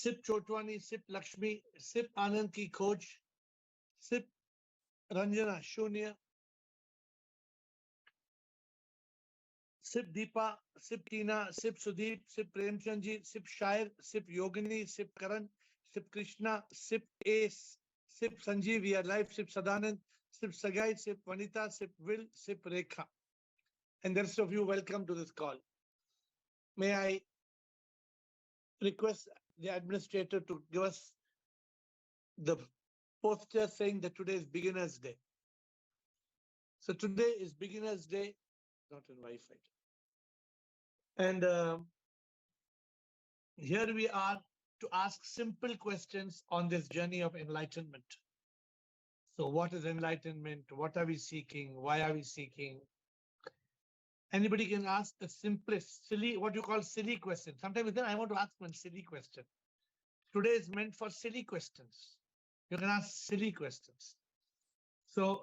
Sip Chotwani, Sip Lakshmi, Sip Anand Ki Khoj, Sip Ranjana Shunya, Sip Deepa, Sip Tina, Sip Sudeep, Sip Premchandji, Sip Shair, Sip Yogini, Sip Karan, Sip Krishna, Sip Ace, Sip Sanjeev, we are live, Sip Sadanand, Sip Sagai, Sip Vanita, Sip Will, Sip Rekha. And the rest of you, welcome to this call. May I request the administrator to give us the poster saying that today is Beginner's Day. So today is Beginner's Day, not in Wi-Fi. And here we are to ask simple questions on this journey of enlightenment. So what is enlightenment? What are we seeking? Why are we seeking? Anybody can ask the simplest, silly, what you call silly question. Sometimes then I want to ask one silly question. Today is meant for silly questions. You can ask silly questions. So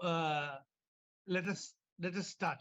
let us start.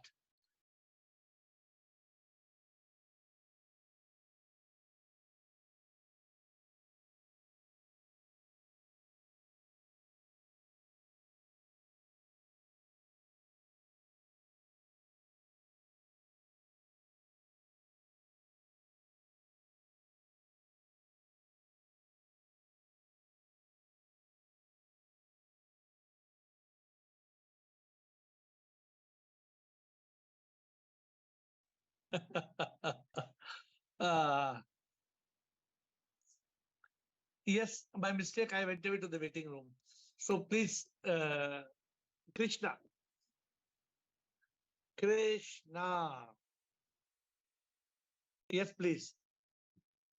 Yes, by mistake, I went away to the waiting room. So please, Krishna. Krishna. Yes, please.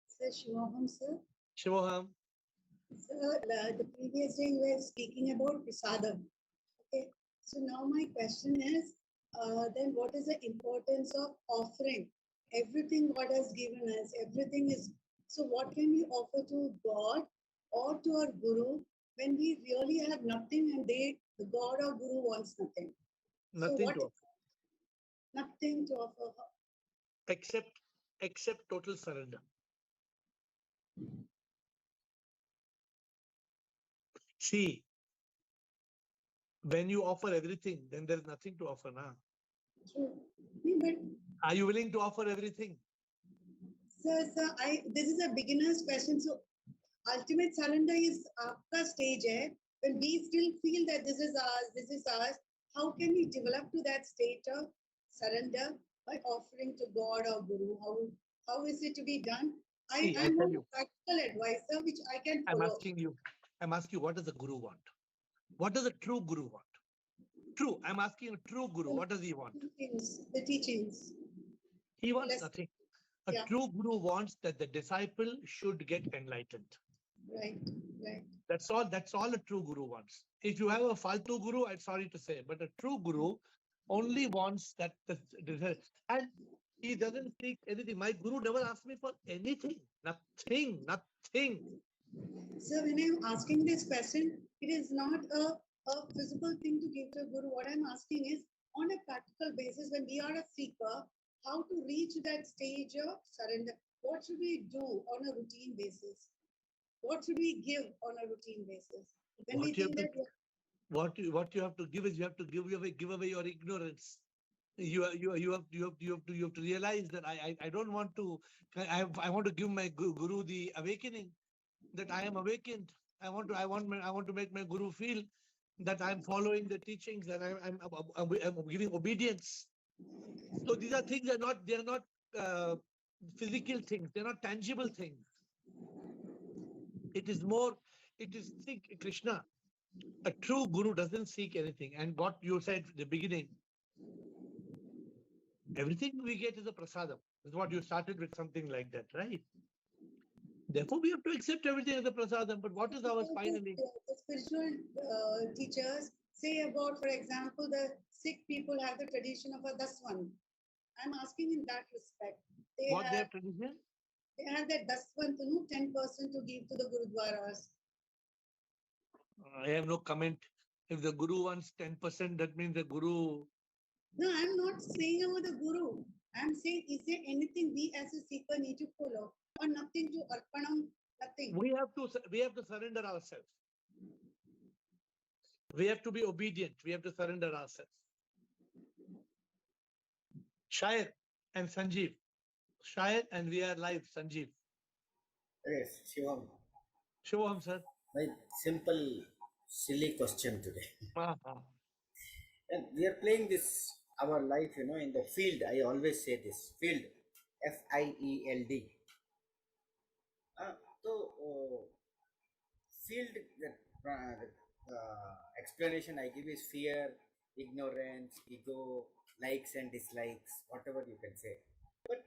Sir Shivoham, sir. Shivoham. Sir, the previous day you were speaking about prasadam. Okay. So now my question is, then what is the importance of offering? Everything God has given us, everything is. So what can we offer to God or to our Guru when we really have nothing and the God or Guru wants nothing? Nothing to offer. Nothing to offer. Except total surrender. See, when you offer everything, then there is nothing to offer now. True. But are you willing to offer everything? Sir, this is a beginner's question. So ultimate surrender is after stage. When we still feel that this is ours, how can we develop to that state of surrender by offering to God or Guru? How is it to be done? I'm not a practical advisor, which I can follow. I'm asking you, what does the Guru want? What does a true Guru want? True, I'm asking a true Guru, what does he want? The teachings. He wants nothing. A true Guru wants that the disciple should get enlightened. Right. That's all a true Guru wants. If you have a faltu Guru, I'm sorry to say, but a true Guru only wants that and he doesn't seek anything. My Guru never asked me for anything. Nothing. So when I'm asking this question, it is not a physical thing to give to a Guru. What I'm asking is, on a practical basis, when we are a seeker, how to reach that stage of surrender? What should we do on a routine basis? What should we give on a routine basis? When what you have to give is you have to give away your ignorance. You have to realize that I don't want to. I want to give my Guru the awakening that I am awakened. I want to make my Guru feel that I'm following the teachings and I'm giving obedience. So these are things they are not physical things. They're not tangible things. It is Krishna. A true Guru doesn't seek anything. And what you said at the beginning, everything we get is a prasadam. Is what you started with, something like that, right? Therefore, we have to accept everything as a prasadam. But what is our finally? The spiritual teachers say about, for example, the Sikh people have the tradition of a daswan. I'm asking in that respect. They have tradition? They have that daswan, 10% to give to the Gurudwaras. I have no comment. If the Guru wants 10%, that means the Guru. No, I'm not saying about the Guru. I'm saying, is there anything we as a seeker need to follow or nothing to arpanam Nothing. We have to surrender ourselves. We have to be obedient. We have to surrender ourselves. Shayar and Sanjeev. Shayar and we are live, Sanjeev. Yes, Shivam. Shivam, sir. My simple, silly question today. Uh-huh. And we are playing this, our life, in the field. I always say this field, FIELD. So, field, explanation I give is fear, ignorance, ego, likes and dislikes, whatever you can say. But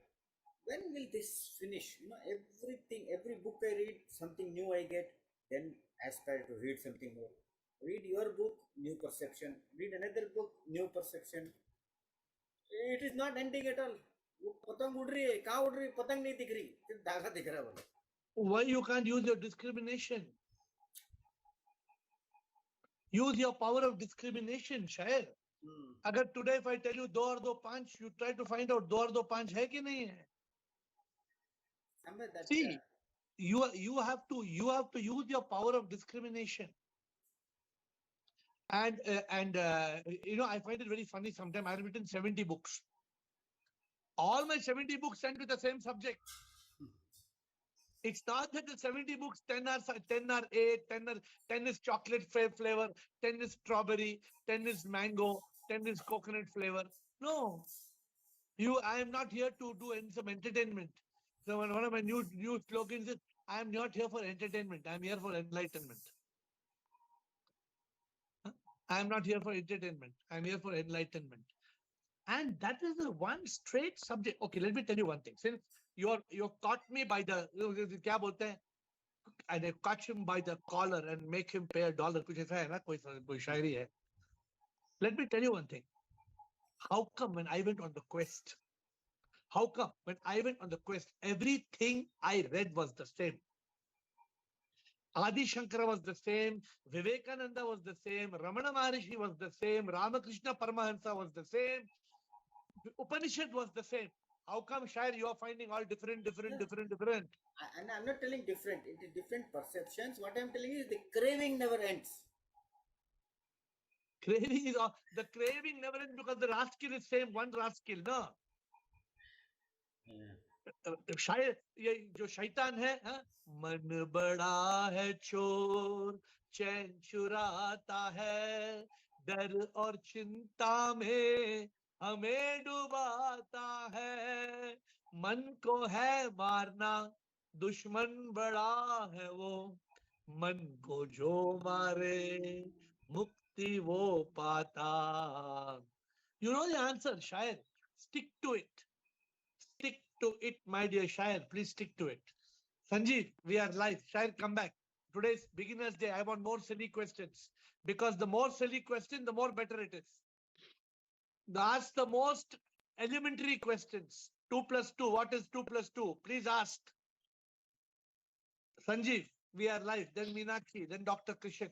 when will this finish? Everything, every book I read, something new I get, then aspire to read something more. Read your book, new perception. Read another book, new perception. It is not ending at all. वो पतंग उड़ रही है, कहाँ उड़ रही है, पतंग नहीं दिख रही, सिर्फ धागा दिख रहा है बोले. Why you can't use your discrimination? Use your power of discrimination, Shayar. अगर today if I tell you दो और दो पांच, you try to find out दो और दो पांच है कि नहीं है. See, you have to use your power of discrimination. And I find it very funny. Sometimes I've written 70 books. All my 70 books end with the same subject. It's not that the 70 books, 10 are 8, 10 is chocolate flavor, 10 is strawberry, 10 is mango, 10 is coconut flavor. No, I am not here to do some entertainment. So one of my new slogans is, I am not here for entertainment. I am here for enlightenment. I am not here for entertainment. I am here for enlightenment. And that is the one straight subject. Okay, let me tell you one thing. Since you caught me by the, क्या बोलते हैं? And I catch him by the collar and make him pay $1. कुछ ऐसा है ना, कोई शायरी है. Let me tell you one thing. How come when I went on the quest, everything I read was the same? Adi Shankara was the same, Vivekananda was the same, Ramana Maharishi was the same, Ramakrishna Paramahansa was the same, Upanishad was the same. How come, Shayar, you are finding all different? And I'm not telling different. It is different perceptions. What I'm telling is the craving never ends. The craving never ends because the rascal is same, one rascal, no? शायद ये जो शैतान है, मन बड़ा है चोर, चैन चुराता है, डर और चिंता में हमें डुबाता है, मन को है मारना, दुश्मन बड़ा है वो, मन को जो मारे मुक्ति वो पाता. You know the answer, Shayar. Stick to it. Stick to it, my dear Shayar. Please stick to it. Sanjeev, we are live. Shayar, come back. Today's beginner's day. I want more silly questions. Because the more silly question, the more better it is. Ask the most elementary questions. 2 plus 2. What is 2 plus 2? Please ask. Sanjeev, we are live. Then Meenakshi. Then Dr. Krishan.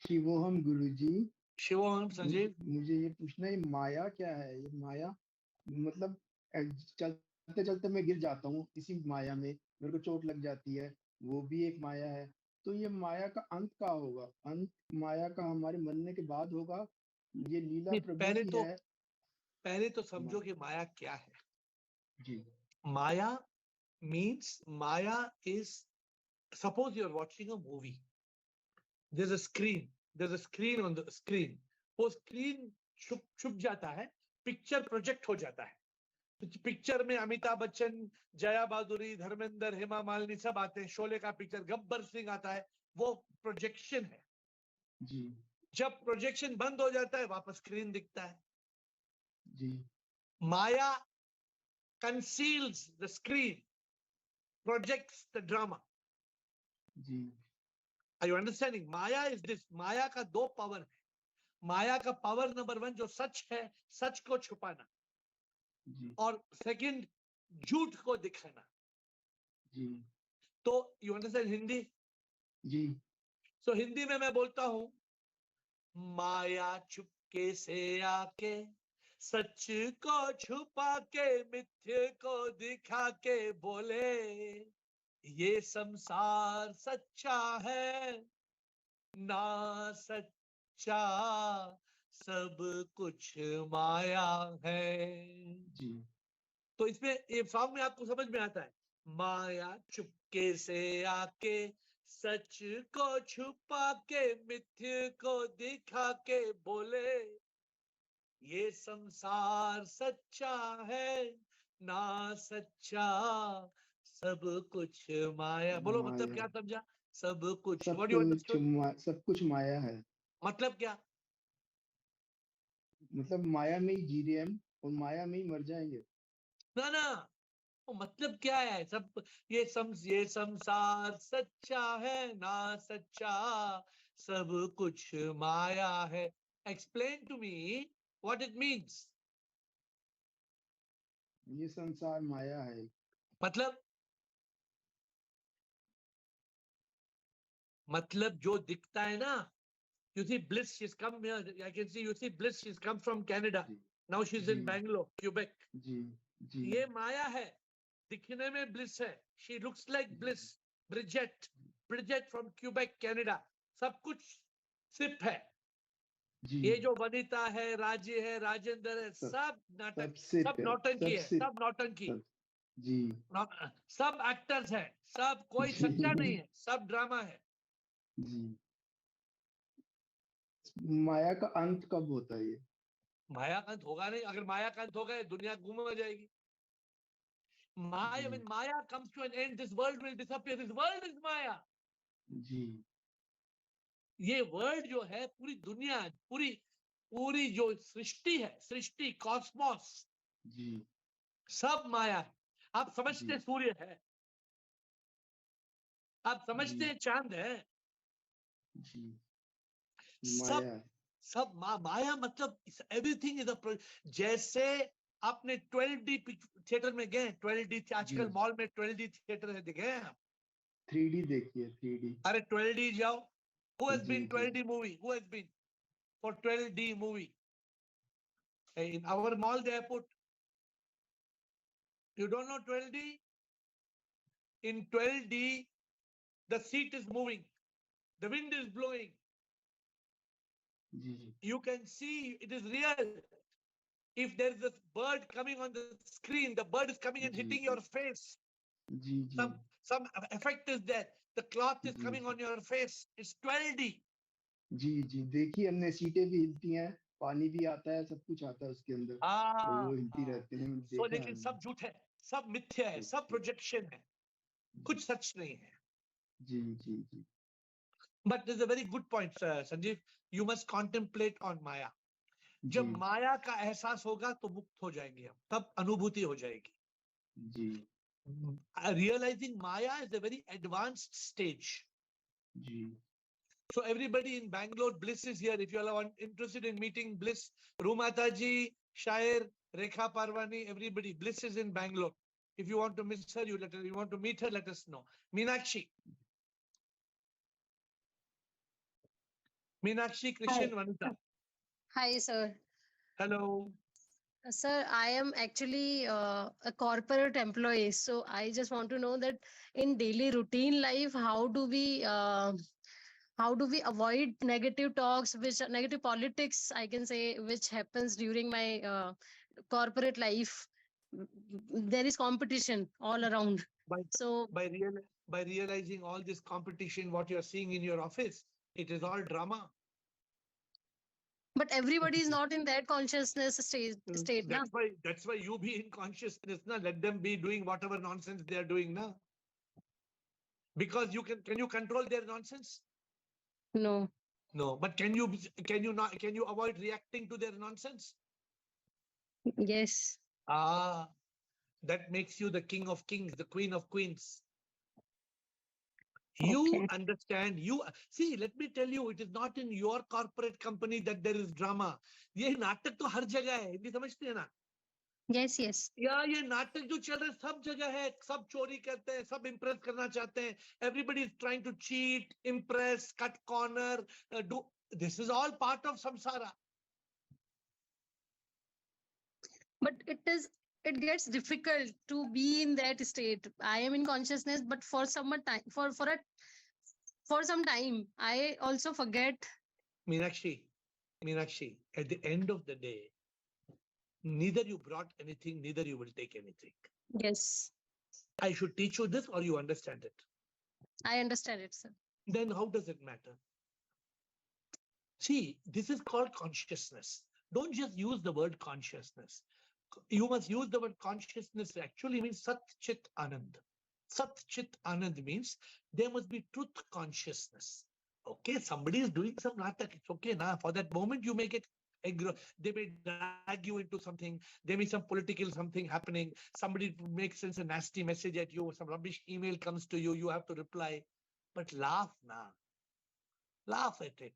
शिवोहम गुरुजी. शिवोहम, संजीव. मुझे ये पूछना है, माया क्या है? ये माया मतलब चलते चलते मैं गिर जाता हूँ इसी माया में, मेरे को चोट लग जाती है, वो भी एक माया है. तो ये माया का अंत क्या होगा? अंत माया का हमारे मरने के बाद होगा? ये लीला प्रभु की है. पहले तो समझो कि माया क्या है. जी. Maya means, Maya is, suppose you are watching a movie. There's a screen on the screen. वो screen छुप जाता है, picture project हो जाता है. पिक्चर में अमिताभ बच्चन, जया बहादुरी, धर्मेंद्र, हेमा मालिनी सब आते हैं. शोले का पिक्चर, गब्बर सिंह आता है, वो प्रोजेक्शन है. जी. जब प्रोजेक्शन बंद हो जाता है, वापस स्क्रीन दिखता है. जी. माया conceals the screen, projects the drama. Ji. Are you understanding? Maya is this. Maya का दो पावर है. माया का पावर नंबर 1 जो सच है, सच को छुपाना. जी. और सेकंड, झूठ को दिखाना. जी. तो यू अंडरस्टैंड हिंदी? जी. सो हिंदी में मैं बोलता हूं, माया चुपके से आके सच को छुपा के मिथ्य को दिखा के बोले, ये संसार सच्चा है ना सच्चा, सब कुछ माया है। जी तो इसमें ये सॉन्ग में आपको समझ में आता है, माया चुपके से आके सच को छुपा के मिथ्य को दिखा के बोले, ये संसार सच्चा है ना सच्चा, सब कुछ माया। बोलो मतलब माया, क्या समझा? सब कुछ, सब व्हाट यू कुछ अंडरस्टूड? सब कुछ माया है। मतलब क्या? मतलब माया में ही जी रहे हैं हम और माया में ही मर जाएंगे। ना ना, वो मतलब क्या है? सब ये संसार सच्चा है ना सच्चा, सब कुछ माया है। Explain to me what it means. ये संसार माया है। मतलब जो दिखता है ना, you see Bliss, she's come here, I can see, you see Bliss, she's come from Canada, ji now she's ji in Bangalore, Quebec. जी जी ये माया है, दिखने में ब्लिस है। She looks like bliss. Bridget, Bridget from Quebec Canada. सब कुछ SIP है। जी ये जो वनिता है, राज्य है, राजेंद्र है, सब सब नाटक, सब सिप सब है, नौटंकी सब है, सिप, सब नौटंकी। सब जी सब एक्टर्स है, सब कोई सच्चा नहीं जी है, सब ड्रामा है। जी। माया का अंत कब होता है ये? माया का अंत होगा नहीं। अगर माया का अंत हो गए, दुनिया गुम हो जाएगी। Maya, ji when Maya comes to an end, this world will disappear. This world is Maya. जी ये वर्ल्ड जो है, पूरी दुनिया, पूरी पूरी जो सृष्टि है, सृष्टि कॉस्मोस, जी सब माया है। आप समझते जी हैं सूर्य है, आप जी समझते हैं चांद है, जी सब माया है। सब माया। मतलब एवरीथिंग इज अ, जैसे आपने 12D थिएटर में गए, 12D जी आजकल मॉल में 12D थिएटर है, गए आप? 3D देखिए, 3D। अरे 12D जाओ। Who has ji been ji 12D movie? Who has been for 12D movie? In our mall they have put, you don't know 12D? In 12D, the seat is moving, the wind is blowing. Ji ji You can see it is real. If there is a bird coming on the screen, the bird is coming and ji hitting ji your face. Ji ji Some effect is there. The cloth is ji coming on your face. It's 12D. जी जी देखिए, हमने सीटें भी हिलती हैं, पानी भी आता है, सब कुछ आता है उसके अंदर, और वो हिलती रहती हैं, So देखा है लेकिन हमने। सब झूठ है, सब मिथ्या है, सब ओके प्रोजेक्शन है, कुछ सच नहीं है। जी जी जी But there's a very good point, Sanjeev. You must contemplate on Maya. जी जब माया का एहसास होगा तो मुक्त हो जाएंगे हम, तब अनुभूति हो जाएगी। जी Realizing Maya is a very advanced stage. Ji So everybody in Bangalore, Bliss is here. If you are interested in meeting Bliss, Rumata ji, Shair, Rekha Parwani, everybody, Bliss is in Bangalore. If you want to miss her, you want to meet her, let us know. Meenakshi Hi. Christian Vanita. Hi, sir. Hello. Sir, I am actually a corporate employee. So I just want to know that in daily routine life, how do we avoid negative talks, which negative politics, I can say, which happens during my corporate life. There is competition all around. By, So, by, real, by realizing all this competition, what you're seeing in your office, it is all drama. but everybody is not in that consciousness state now. That's why you be in consciousness, na? Let them be doing whatever nonsense they are doing now. Because you can you control their nonsense? No. No. But can you avoid reacting to their nonsense? Yes. That makes you the king of kings, the queen of queens. Okay. You understand, you see, let me tell you, it is not in your corporate company that there is drama. ये नाटक तो हर जगह है, हिंदी समझते हैं ना? Yes, yes. या ये नाटक जो चल रहा है सब जगह है, सब चोरी करते हैं, सब इम्प्रेस करना चाहते हैं. Everybody is trying to cheat, impress, cut corner, do. This is all part of samsara. But it is it gets difficult to be in that state. I am in consciousness, but for some time, for some time, I also forget. Meenakshi, at the end of the day, neither you brought anything, neither you will take anything. Yes, I should teach you this or you understand it. I understand it, sir. Then how does it matter? See, this is called consciousness. Don't just use the word consciousness. You must use the word consciousness actually means Sat Chit Anand. Sat Chit Anand means there must be truth consciousness. Okay, somebody is doing some natak. It's okay now. For that moment, you make it. They may drag you into something. There may be some political something happening. Somebody makes sense a nasty message at you. Some rubbish email comes to you. You have to reply. But laugh now. Laugh at it.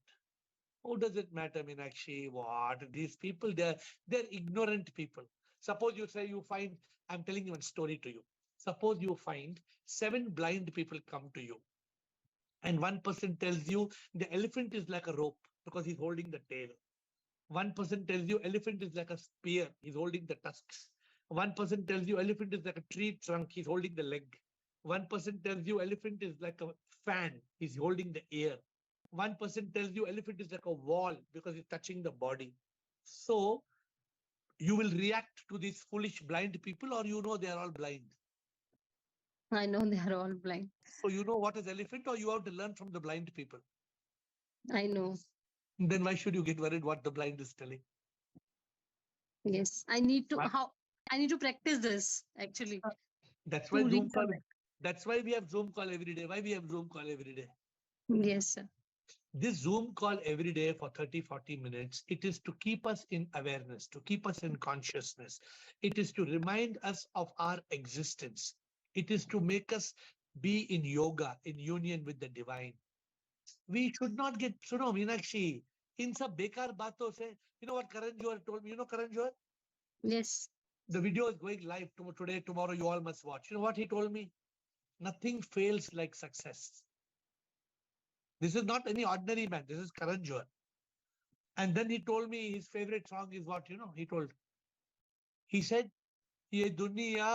How does it matter, Meenakshi? What? These people, they're ignorant people. Suppose you say you find, I'm telling you a story to you. Suppose you find 7 blind people come to you. And one person tells you the elephant is like a rope because he's holding the tail. One person tells you elephant is like a spear, he's holding the tusks. One person tells you elephant is like a tree trunk, he's holding the leg. One person tells you elephant is like a fan, he's holding the ear. One person tells you elephant is like a wall because it's touching the body. So you will react to these foolish blind people, or you know they are all blind. I know they are all blind. So you know what is elephant, or you have to learn from the blind people. I know. Then why should you get worried what the blind is telling? Yes, I need to What? I need to practice this actually. That's why To Zoom call. recover. That's why we have Zoom call every day. Why we have Zoom call every day? Yes, sir. This Zoom call every day for 30-40 minutes, it is to keep us in awareness, to keep us in consciousness. It is to remind us of our existence. It is to make us be in yoga, in union with the divine. We should not get, suno Meenakshi, in sab bekar baaton se, you know what Karan Johar told me? You know Karan Johar? Yes. The video is going live today, tomorrow, you all must watch. You know what he told me? Nothing fails like success. This is not any ordinary man. This is Karan Johar. And then he told me his favorite song is what, you know, he said, ये दुनिया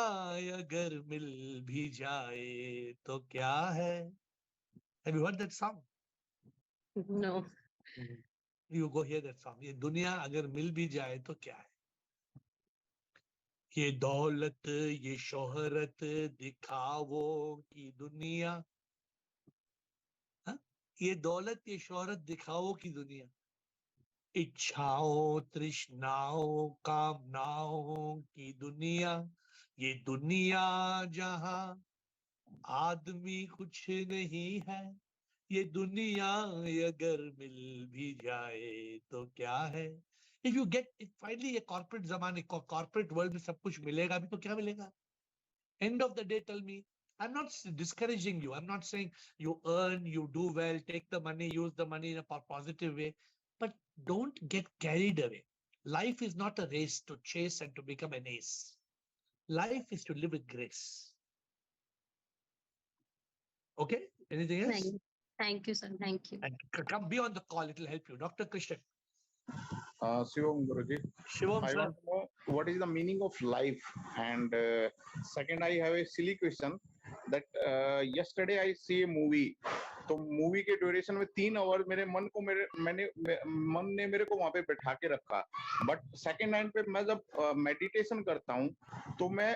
अगर मिल भी जाए तो क्या है? Have you heard that song? No. You go hear that song. ये दुनिया अगर मिल भी जाए तो क्या है? ये दौलत, ये शोहरत दिखावों की दुनिया. हाँ? ये दौलत, ये शोहरत दिखावों की दुनिया. इच्छाओं, तृष्णाओं, कामनाओं की दुनिया. ये दुनिया जहां आदमी कुछ नहीं है. ये दुनिया अगर मिल भी जाए तो क्या है? If you get it, finally a corporate zamane, corporate world में सब कुछ मिलेगा भी तो क्या मिलेगा? End of the day, tell me. I'm not discouraging you. I'm not saying you earn, you do well, take the money, use the money in a positive way. But don't get carried away. Life is not a race to chase and to become an ace. Life is to live with grace. Okay? Anything else? Thank you, sir. Thank you. And come be on the call. It will help you. Dr. Krishnan. Shivam Guruji, Shivam, I sir. want to know what is the meaning of life. And second, I have a silly question that yesterday I see a movie. तो movie के duration में 3 our मेरे मन ने मेरे को वहां पे बैठा के रखा. बट सेकेंड हैंड पे मैं जब मेडिटेशन करता हूँ तो मैं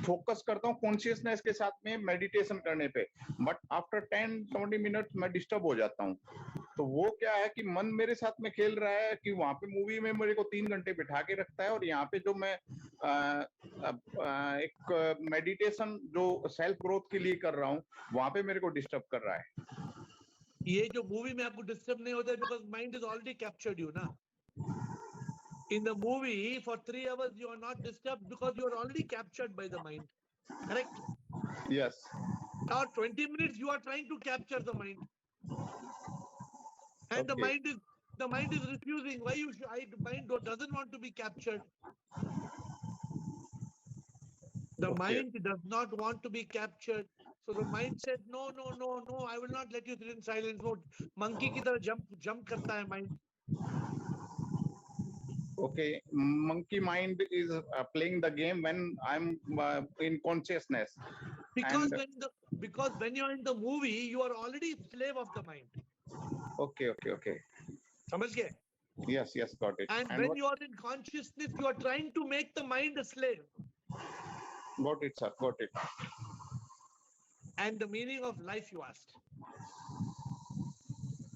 फोकस करता हूँ कॉन्शियसनेस के साथ में मेडिटेशन करने पे. बट आफ्टर 10-20 मिनट्स मैं डिस्टर्ब हो जाता हूँ. तो वो क्या है कि मन मेरे साथ में खेल रहा है कि वहां पे मूवी में मेरे को 3 घंटे बिठा के रखता है, और यहाँ पे जो मैं एक मेडिटेशन जो सेल्फ ग्रोथ के लिए कर रहा हूँ वहां पे मेरे को डिस्टर्ब कर रहा है. ये जो मूवी में आपको डिस्टर्ब नहीं होता है because mind is already captured you ना. In the movie for 3 hours you are not disturbed because you are already captured by the mind. Correct? Yes. Now 20 minutes you are trying to capture the mind. And Okay. the mind is refusing. Why you mind doesn't want to be captured. The Okay. mind does not want to be captured. So the mind said, no, I will not let you sit in silence. No, monkey की तरह jump करता है mind. Okay, monkey mind is playing the game when I'm in consciousness. Because And because when you're in the movie, you are already slave of the mind. okay. समझ गए? Yes, got it. And And when what, you are in consciousness, you are trying to make the mind a slave. got it, sir, got it. And the meaning of life, you asked.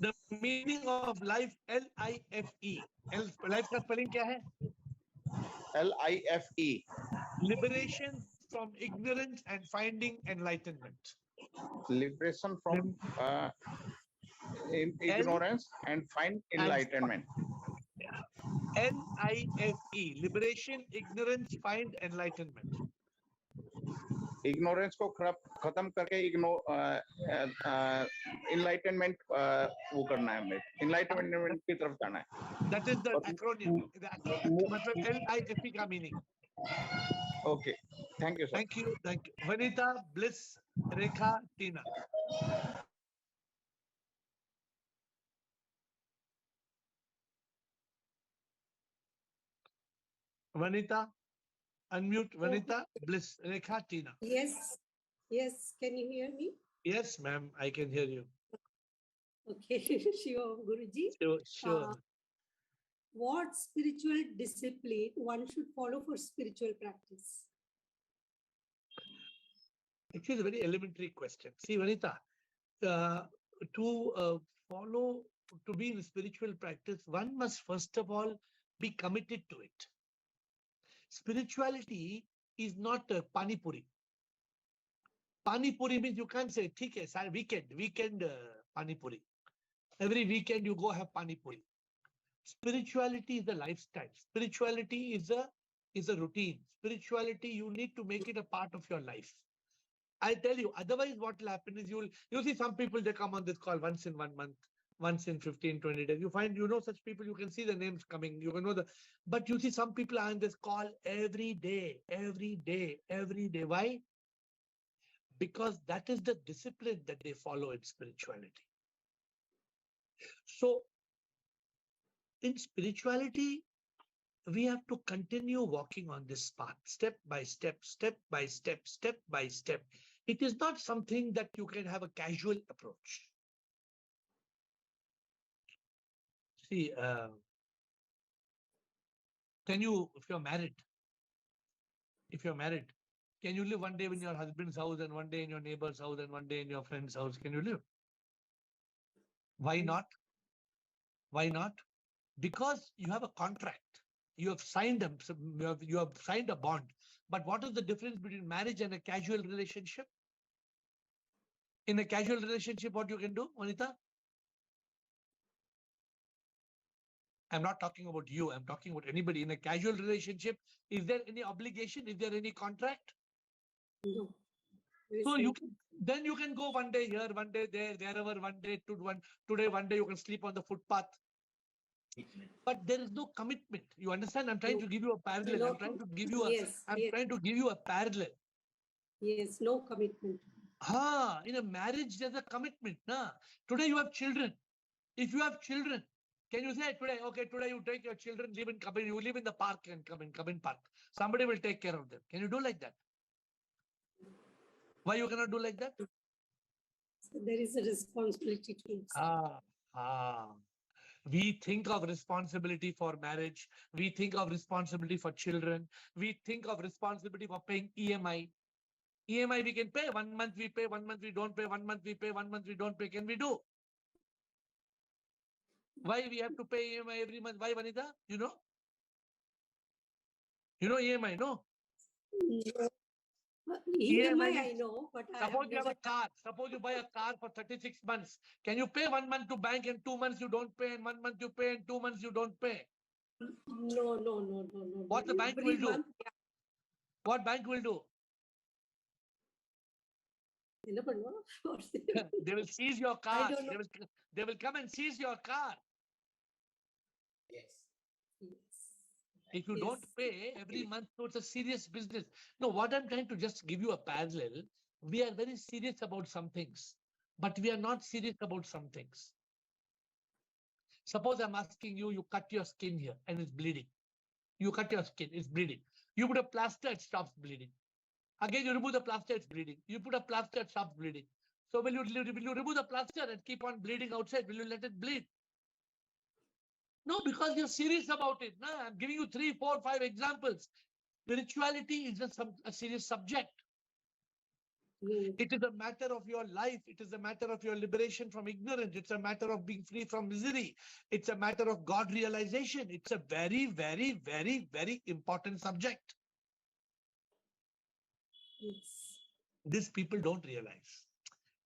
The meaning of life, L-I-F-E. Life का spelling क्या है? LIFE. Liberation from ignorance and finding enlightenment. Liberation from ignorance and find And enlightenment. L-I-F-E. Liberation, ignorance, find enlightenment. Ignorance को खत्म करके enlightenment वो करना है हमें, इनलाइटनमेंट की तरफ जाना है. That is the acronym. मतलब L-I-F-E का meaning. Okay, thank you, sir. Thank you. Vanita, Bliss, Rekha, Tina. Vanita, unmute. Vanita, Bliss, Rekha, Tina. Yes, can you hear me? Yes, ma'am, I can hear you. Okay, sure, Guruji. Sure. What spiritual discipline one should follow for spiritual practice? Actually, it's a very elementary question. See, Vanita, to follow, to be in spiritual practice, one must first of all be committed to it. Spirituality is not pani puri. Pani puri means you can't say, "Theek hai, weekend pani puri." Every weekend you go have pani puri. Spirituality is a lifestyle. Spirituality is a routine. Spirituality, you need to make it a part of your life. I tell you, otherwise what will happen is you'll see some people, they come on this call once in 1 month, once in 15, 20 days. You find, such people, you can see the names coming, you can know but you see some people are on this call every day. Why? Because that is the discipline that they follow in spirituality. So in spirituality, we have to continue walking on this path, step by step. It is not something that you can have a casual approach. See, if you're married, can you live one day in your husband's house and one day in your neighbor's house and one day in your friend's house? Can you live? Why not? Because you have a contract. You have signed a bond. But what is the difference between marriage and a casual relationship? In a casual relationship, what you can do, Vanita? I'm not talking about you. I'm talking about anybody. In a casual relationship, is there any obligation? Is there any contract? No. So you can go one day here, one day there, wherever, today, one day you can sleep on the footpath. But there is no commitment. You understand? I'm trying to give you a parallel. No. I'm trying to give you a parallel. Yes, no commitment. In a marriage, there's a commitment. Today you have children. If you have children, can you say today you take your children, you live in the park and come in park. Somebody will take care of them. Can you do like that? Why you cannot do like that? So there is a responsibility to We think of responsibility for marriage. We think of responsibility for children. We think of responsibility for paying EMI. EMI we can pay. 1 month we pay, 1 month we don't pay, 1 month we pay, 1 month we don't pay. Can we do? Why we have to pay EMI every month? Why, Vanita? You know EMI, no? EMI I know, but suppose you have a car. Suppose you buy a car for 36 months. Can you pay 1 month to bank and 2 months you don't pay, and 1 month you pay and 2 months you don't pay? No. What the bank will do? What bank will do? They will seize your car. They will come and seize your car. Yes. If you don't pay every month, so it's a serious business. No, what I'm trying to just give you a parallel. We are very serious about some things, but we are not serious about some things. Suppose I'm asking you, you cut your skin here and it's bleeding. You cut your skin, it's bleeding. You put a plaster, it stops bleeding. Again, you remove the plaster, it's bleeding. You put a plaster, it stops bleeding. So will you remove the plaster and keep on bleeding outside? Will you let it bleed? No, because you're serious about it. No, I'm giving you 3, 4, 5 examples. Spirituality is a serious subject. It is a matter of your life. It is a matter of your liberation from ignorance. It's a matter of being free from misery. It's a matter of God realization. It's a very, very, very, very important subject. Yes. This people don't realize.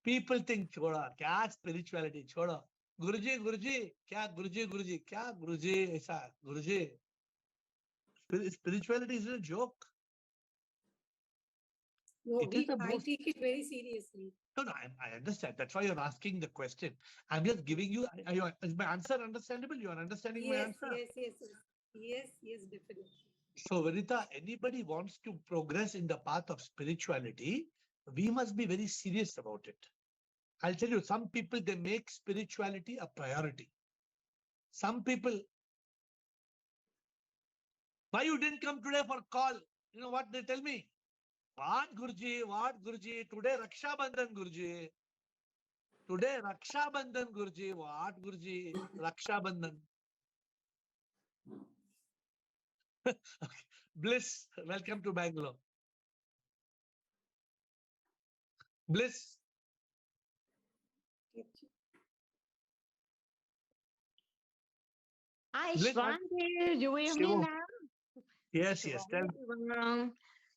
People think, छोड़ा क्या spirituality छोड़ो गुरुजी गुरुजी क्या गुरुजी क्या गुरुजी ऐसा गुरुजी. Spirituality is a joke. No, It is the I most. take it very seriously. No, I understand. That's why you're asking the question. I'm just giving you. Is my answer understandable? You are understanding my Yes, answer. yes, definitely. So, Vanita, anybody wants to progress in the path of spirituality, we must be very serious about it. I'll tell you, some people, they make spirituality a priority. Some people, why you didn't come today for call? You know what they tell me? What Guruji? Today Raksha Bandhan, Guruji. Today Raksha Bandhan, Guruji. What Guruji? Raksha Bandhan. Okay. Bliss, welcome to Bangalore. Bliss. Hi, Bliss, Shwandi, you hear me Shivo. now? Yes, tell me.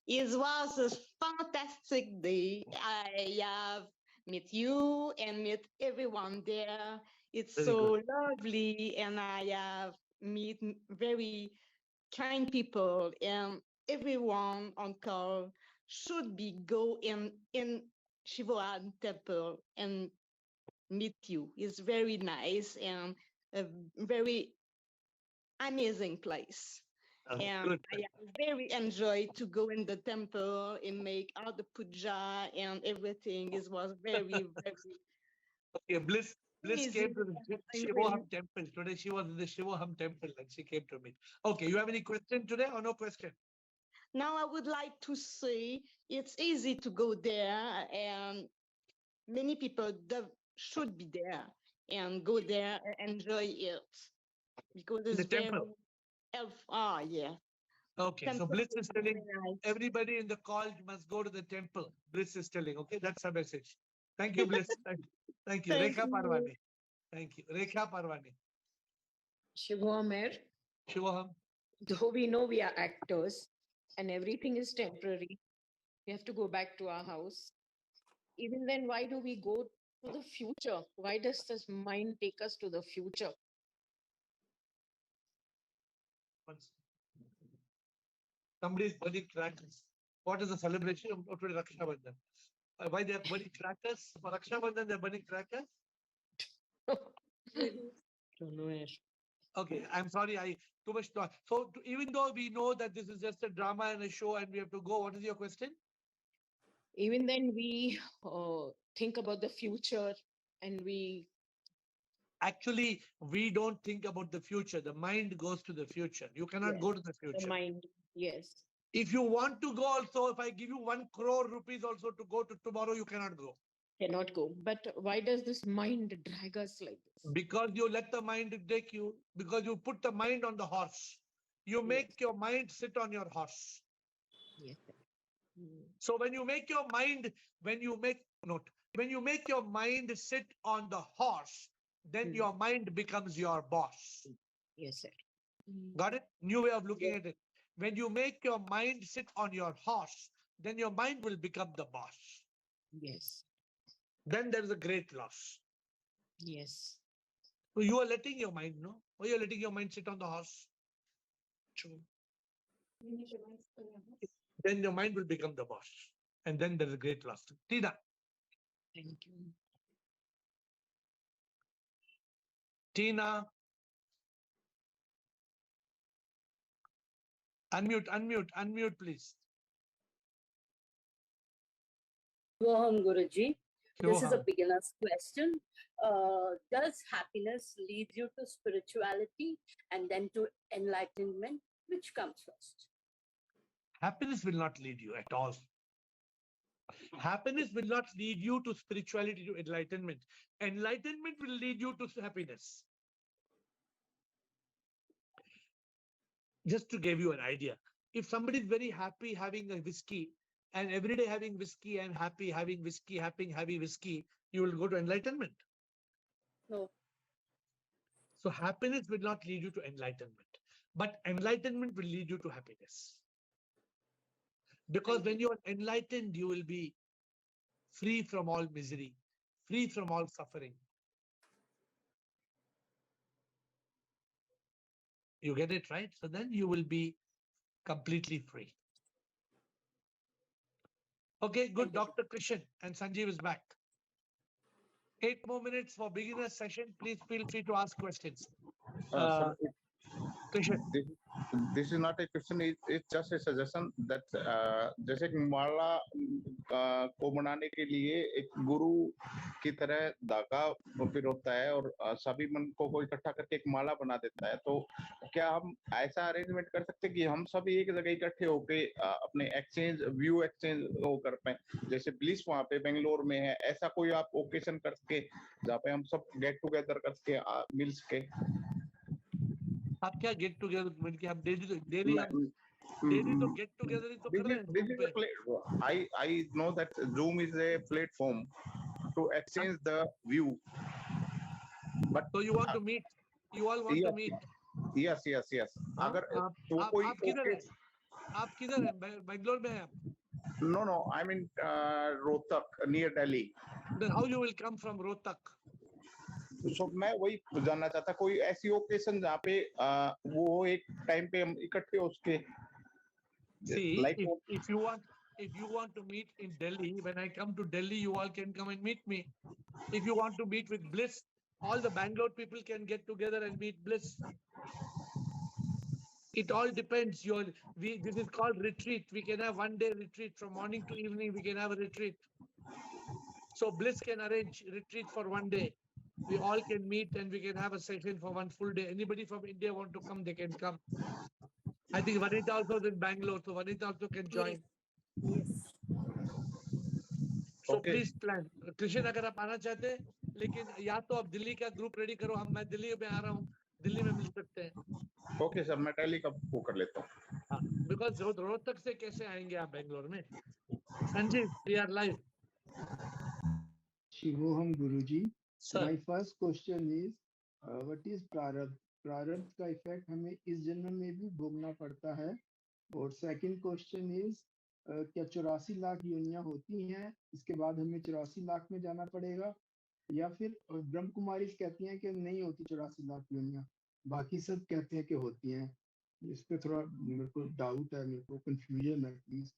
It was a fantastic day. I have met you and met everyone there. It's Very so good. lovely, and I have met very kind people, and everyone on call should be go in Shivoan temple and meet you. It's very nice and a very amazing place. And Good. I very enjoy to go in the temple and make all the puja and everything. It was very, very Okay, Bliss easy. came to the Shivoham temple. Today she was in the Shivoham temple and she came to me. Okay, you have any question today or no question? Now I would like to say it's easy to go there, and many people should be there and go there and enjoy it because In it's the very temple. yeah. Okay, so Temple Bliss is is telling very nice. everybody in the call must go to the temple. Bliss is telling, okay, that's her message. Thank you, Bliss. Thank you. Thank Rekha you. Parwani. Thank you. Rekha Parwani. Shivomer, Shivoham. though we know we are actors and everything is temporary, we have to go back to our house. Even then, why do we go to the future? Why does this mind take us to the future? Somebody is burning crackers. What is the celebration of today, Raksha Bandhan? Why they are burning crackers? For Raksha Bandhan, they are burning crackers? Don't know it. Okay, I'm sorry, I too much thought. So even though we know that this is just a drama and a show and we have to go, what is your question? Even then, we think about the future and we. Actually, we don't think about the future. The mind goes to the future. You cannot Yes, go to the future. the mind, yes. If you want to go also, if I give you 1 crore rupees also to go to tomorrow, you cannot go. Cannot go. But why does this mind drag us like this? Because you let the mind take you, because you put the mind on the horse. You make your mind sit on your horse. Yes. So when you make your mind, when you make your mind sit on the horse, then your mind becomes your boss. Yes, sir. Got it? New way of looking at it. When you make your mind sit on your horse, then your mind will become the boss. Yes. Then there is a great loss. Yes. So you are letting your mind, no? Or you are letting your mind sit on the horse. True. Then your mind will become the boss. And then there is a great loss. Tina. Thank you. Tina. Unmute, please. Shivoham Guruji, this is a Shivoham. beginner's question. Does happiness lead you to spirituality and then to enlightenment? Which comes first? Happiness will not lead you at all. Happiness will not lead you to spirituality, to enlightenment. Enlightenment will lead you to happiness. Just to give you an idea, if somebody is very happy having a whiskey and every day having whiskey and happy having whiskey, having whiskey, you will go to enlightenment. No. So happiness will not lead you to enlightenment, but enlightenment will lead you to happiness. Because when you are enlightened, you will be free from all misery, free from all suffering. You get it, right? So then you will be completely free. Okay, good. Dr. Krishan and Sanjeev is back. 8 more minutes for beginner session. Please feel free to ask questions. Sir, Krishan. This is not a question, it's just a suggestion that जैसे कि माला को बनाने के लिए एक गुरु की तरह धागा पिरोता है और सभी मन को इकट्ठा करके एक माला बना देता है, तो क्या हम ऐसा अरेंजमेंट कर सकते हैं कि हम सभी एक जगह इकट्ठे होके अपने एक्सचेंज व्यू एक्सचेंज वो कर पाए, जैसे ब्लिस वहाँ पे बेंगलोर में है, ऐसा कोई आप ओकेशन कर सके जहाँ पे हम सब गेट टुगेदर कर सके, मिल सके? आप क्या गेट टुगेदर मिल के हम डेली तो गेट टुगेदर ही तो कर रहे हैं। I know that Zoom is a platform to exchange the view, but so you want to meet, you all want to meet? Yes. अगर तो कोई आप किधर हैं? बेंगलोर में हैं आप? No, I'm in Rohtak near Delhi. Then how you will come from Rohtak? So मैं वही जानना चाहता, कोई ऐसी ओकेशन जहाँ पे वो एक टाइम पे हम इकट्ठे उसके See, like if you want to meet in Delhi, when I come to Delhi, you all can come and meet me. If you want to meet with Bliss, all the Bangalore people can get together and meet Bliss. It all depends. This is called retreat. We can have 1 day retreat from morning to evening. We can have a retreat. So Bliss can arrange retreat for 1 day. We all can meet and we can have a session for 1 full day. Anybody from India want to come, they can come. I think Vanita also is in Bangalore, so Vanita also can join. Yes. So please plan. Krishan, अगर आप आना चाहते हैं, लेकिन या तो आप दिल्ली का ग्रुप रेडी करो, मैं दिल्ली में आ रहा हूँ, दिल्ली में मिल सकते हैं. Okay सर, मैं दिल्ली का वो कर लेता हूँ. Because रोहतक से कैसे आएंगे आप बेंगलोर में? Sanjeev, we are live. शिवोहम Guruji. My first question is, what is प्रारब्ध? प्रारब्ध का इफेक्ट हमें इस जन्म में भी भोगना पड़ता है. और सेकंड क्वेश्चन इज, क्या 84 लाख योनियां होती हैं, इसके बाद हमें 84 लाख में जाना पड़ेगा, या फिर ब्रह्म कुमारी कहती हैं कि नहीं होती 84 लाख योनियां, बाकी सब कहते हैं कि होती हैं. इस पे थोड़ा मेरे को डाउट है, मेरे को कंफ्यूजन है. प्लीज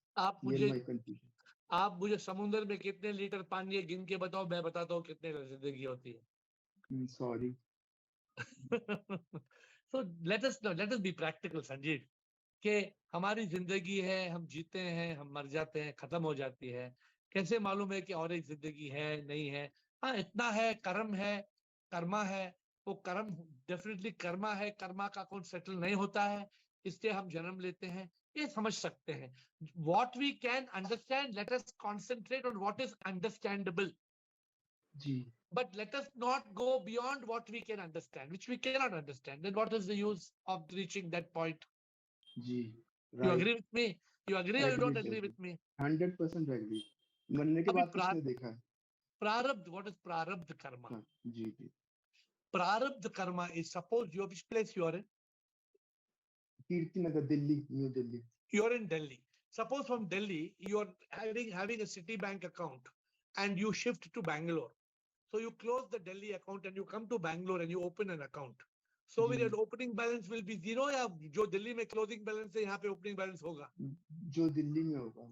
आप मुझे समुद्र में कितने लीटर पानी है गिन के बताओ, मैं बताता हूँ कितने जिंदगी होती है. Sorry. So let us be practical, Sanjeev, कि हमारी जिंदगी है, हम जीते हैं, हम मर जाते हैं, खत्म हो जाती है. कैसे मालूम है कि और एक जिंदगी है नहीं है? हाँ, इतना है, कर्म है, कर्मा है. वो कर्म डेफिनेटली कर्मा है, कर्मा का अकाउंट सेटल नहीं होता है, इसलिए हम जन्म लेते हैं. ये समझ सकते हैं. What we can understand, let us concentrate on what is understandable. Ji. But let us not go beyond what we can understand, which we cannot understand. Then what is the use of reaching that point? Ji. Right. You agree with me? You agree or you don't agree with me? 100% agree. मरने के बाद किसने देखा है? Prarabdha. What is prarabdha karma? Ji. Prarabdha karma is, suppose you, which place you are in? Kirtinagar, Delhi, New Delhi. You are in Delhi. Suppose from Delhi you are having a Citibank account and you shift to Bangalore. So you close the Delhi account and you come to Bangalore and you open an account. So your opening balance will be 0 या जो दिल्ली में closing balance है यहाँ पे opening balance होगा? जो दिल्ली में होगा.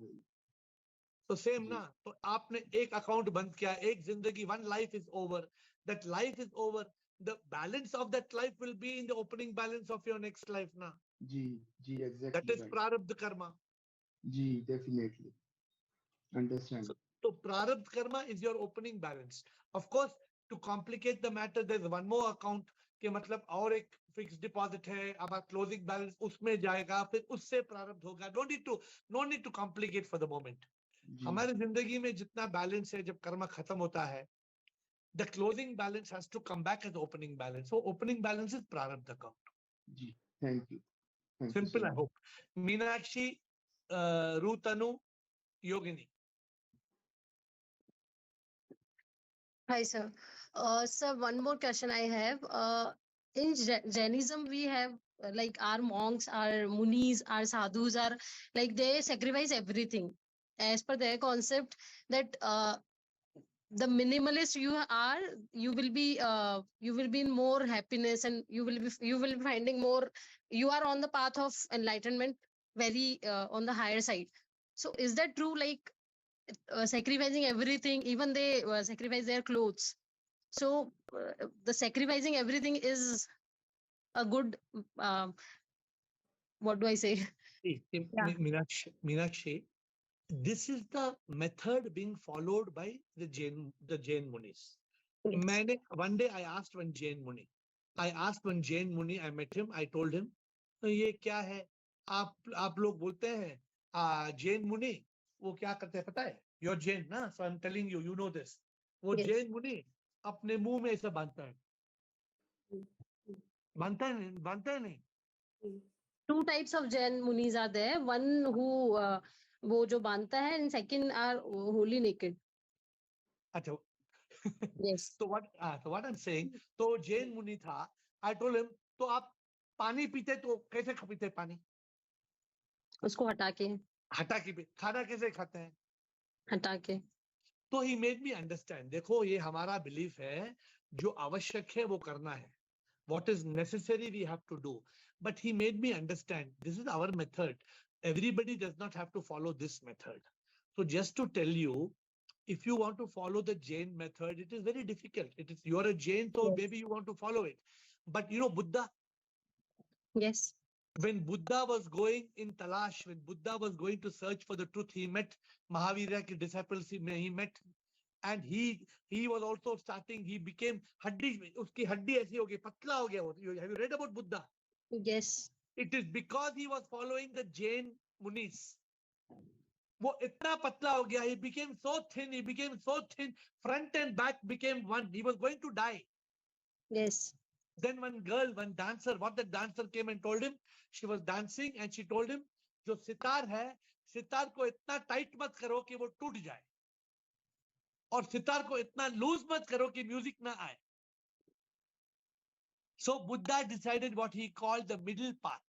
So same ना. तो आपने एक account बंद किया, एक जिंदगी, one life is over. That life is over. The balance of that life will be in the opening balance of your next life ना. जी, exactly. That is prarabdha karma. Ji, definitely. Understand. So prarabdha karma is your opening balance. Of course, to complicate the matter, there's one more account कि मतलब और एक fix deposit है, अब closing balance उसमें जाएगा, फिर उससे प्रारब्ध होगा. No need to complicate for the moment. हमारी जिंदगी में जितना बैलेंस है, जब कर्म खत्म होता है, the closing balance has to come back as opening balance. So opening balance is prarabdha account. Ji, thank you. Thank you Simple, so I much. hope. Meenakshi, Rutanu, Yogini. Hi, sir. Sir, one more question I have. In Jainism, we have like our monks, our munis, our sadhus are like they sacrifice everything as per their concept that the minimalist you are, you will be in more happiness, and you will be finding more. You are on the path of enlightenment, very on the higher side. So, is that true? Like sacrificing everything, even they sacrifice their clothes. So the sacrificing everything is a good what do I say? Yeah. Meenakshi, this is the method being followed by the Jain Munis. Yes. One day I asked one Jain Muni. I met him, I told him, ये क्या है? आप लोग बोलते हैं जैन मुनि, वो क्या करते हैं पता है? You're Jain, ना? So I'm telling you, you know this. वो Yes. जैन मुनि अपने मुंह में ऐसा बांधता है. बांधता है नहीं? Two types of Jain munis are there. One who वो जो बांधता है, and second are wholly naked. अच्छा. Yes. So what I'm saying, तो जैन मुनि था. I told him, तो आप पानी पीते तो कैसे पीते पानी? उसको हटा के खाना कैसे खाते हैं? हटा के. तो he made me understand. देखो ये हमारा बिलीफ है, जो आवश्यक है वो करना है. What is necessary we have to do. But he made me understand, this is our method. Everybody does not have to follow this method. So just to tell you, if you want to follow the Jain method, it is very difficult. You're a Jain, so Yes. maybe you want to follow it. But you know Buddha, Yes. when Buddha was going in Talash, when Buddha was going to search for the truth, he met Mahavira ke disciples, he met, and he was also starting, he became haddi, uski haddi aisi ho gayi, patla ho gaya. Have you read about Buddha? Yes. It is because he was following the Jain Munis. वो इतना पतला हो गया, he became so thin, front and back became one. He was going to die. Yes. Then one dancer, what the dancer came and told him, she was dancing and she told him, जो सितार है, सितार को इतना tight मत करो कि वो टूट जाए, और सितार को इतना लूज मत करो कि म्यूजिक ना आए. So Buddha decided what he called the middle path.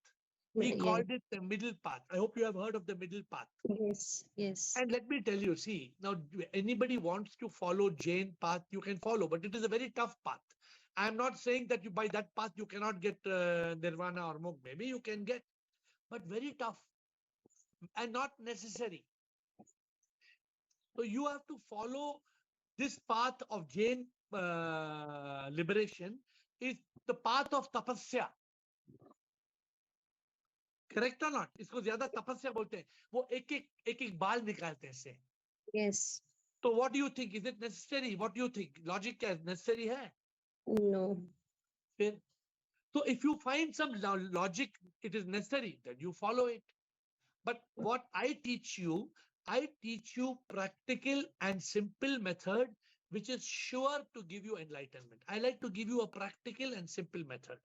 He called it the middle path. I hope you have heard of the middle path. Yes. Yes. And let me tell you, see, now anybody wants to follow Jain path, you can follow, but it is a very tough path. I'm not saying that you by that path you cannot get nirvana or moksha. Maybe you can get, but very tough and not necessary. So you have to follow this path of Jain liberation is the path of tapasya. Correct or not? इसको ज्यादा तपस्या बोलते हैं. वो एक बाल निकालते हैं इससे. Yes. So what do you think? Is it necessary? What do you think? Logic क्या necessary है? No. फिर, so if you find some logic, it is necessary, then you follow it. But what I teach you practical and simple method, which is sure to give you enlightenment. I like to give you a practical and simple method.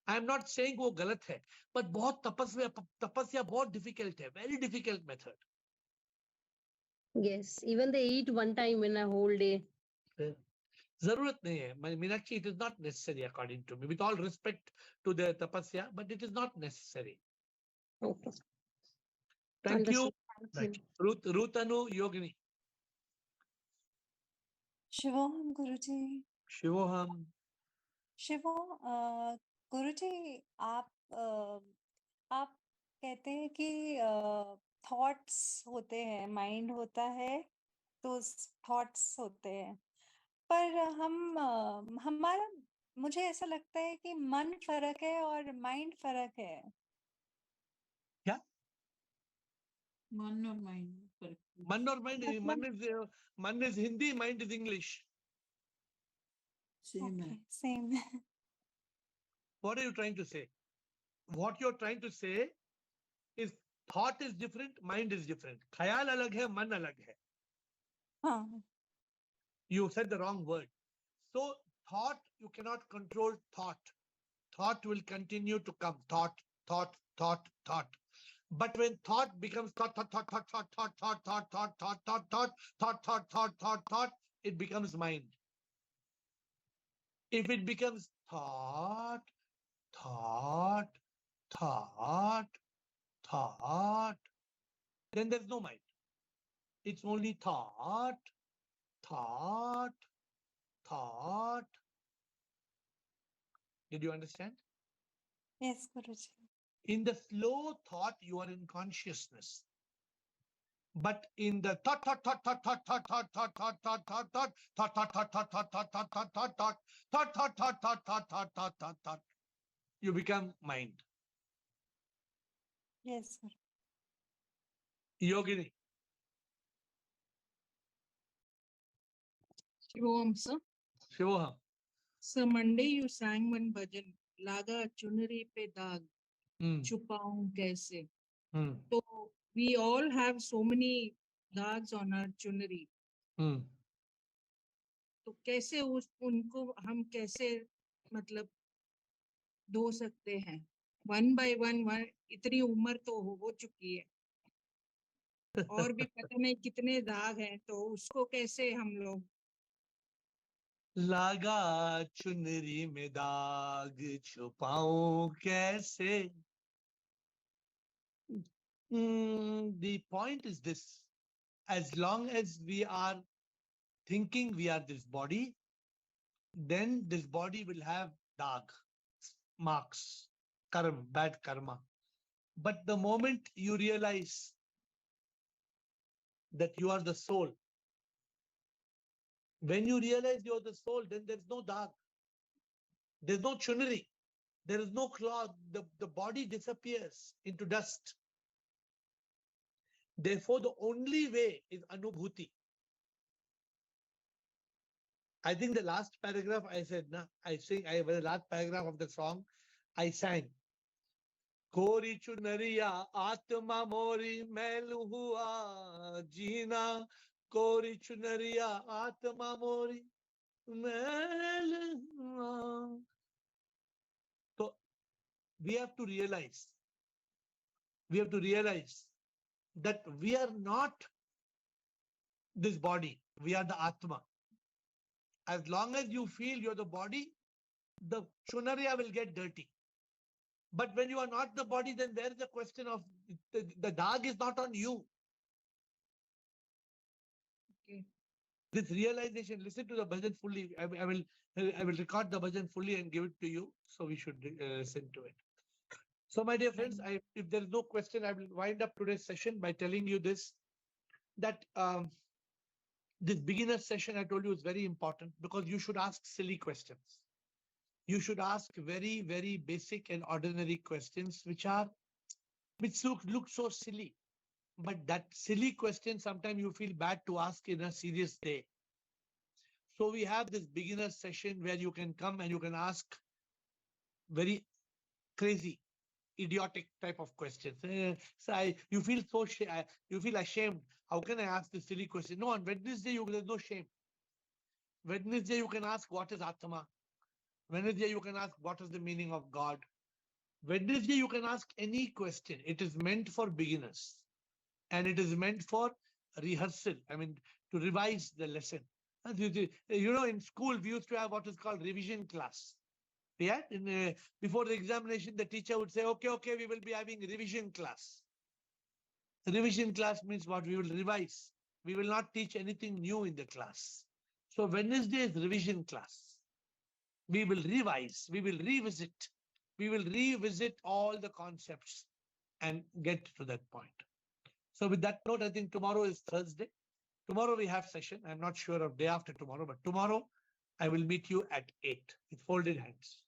I am not saying वो गलत है, but बहुत तपस्या बहुत difficult है, very difficult method. Yes. Even they eat one time in a whole day. जरूरत नहीं है. Meenakshi, it is not necessary according to me. With all respect to the tapasya, but it is not necessary. Okay. Thank you. Thank you. Right. Rutanu Yogini. Shivoham Guruji. Shivoham. Guruji, आप कहते हैं कि thoughts होते हैं, mind होता है तो thoughts होते हैं, पर हमारा मुझे ऐसा लगता है कि मन फर्क है और माइंड फर्क है. क्या? मन और माइंड फर्क. मन और माइंड, मन is Hindi, mind is English. Same. What are you trying to say? What you're trying to say is thought is different, mind is different. Khayal alag hai, man alag hai. हाँ. You said the wrong word. So thought, you cannot control thought. Thought will continue to come. Thought. But when thought becomes thought, it becomes mind. If it becomes thought, then there's no mind. It's only thought. Did you understand? Yes, Guruji. In the slow thought, you are in consciousness. But in the thought, you become mind. Yes, Guru. Yogini. Shivam, sir. Shivoham. So Monday you sang one bhajan, Laga Chunari Pe Daag, Chupaun Kaise. So we all have so many dags on our chunari. तो कैसे उनको हम कैसे मतलब धो सकते हैं? One by one इतनी उम्र तो हो चुकी है और भी पता नहीं कितने दाग हैं, तो उसको कैसे हम लोग लागा चुनरी में दाग छुपाऊं कैसे? The point is this: as long as we are thinking we are this body, then this body will have dag, marks, karma, bad karma. But the moment you realize that you are the soul, when you realize you are the soul, then there's no dag, there's no chunari, there is no cloth, the body disappears into dust. Therefore, the only way is anubhuti. I think the last paragraph I said, the last paragraph of the song, I sang. Kori chunariya atma mori melu hua jina. Kori chunariya atma mori melu hua. So we have to realize that we are not this body, we are the Atma. As long as you feel you're the body, the chunariya will get dirty. But when you are not the body, then there is a question of the dag is not on you. Okay. This realization, listen to the bhajan fully. I will record the bhajan fully and give it to you. So we should listen to it. So my dear friends, if there is no question, I will wind up today's session by telling you this, that this beginner session I told you is very important because you should ask silly questions. You should ask very, very basic and ordinary questions which look so silly. But that silly question, sometimes you feel bad to ask in a serious day. So we have this beginner session where you can come and you can ask very crazy, idiotic type of questions. You feel you feel ashamed. How can I ask this silly question? No, on Wednesday, there's no shame. Wednesday, you can ask what is Atma. Wednesday, you can ask what is the meaning of God. Wednesday, you can ask any question. It is meant for beginners. And it is meant for rehearsal. I mean, to revise the lesson. You know, in school, we used to have what is called revision class. Yeah, before the examination, the teacher would say, okay, we will be having revision class. Revision class means what? We will revise. We will not teach anything new in the class. So Wednesday is revision class. We will revise. We will revisit. We will revisit all the concepts and get to that point. So with that note, I think tomorrow is Thursday. Tomorrow we have session. I'm not sure of day after tomorrow, but tomorrow I will meet you at 8 with folded hands.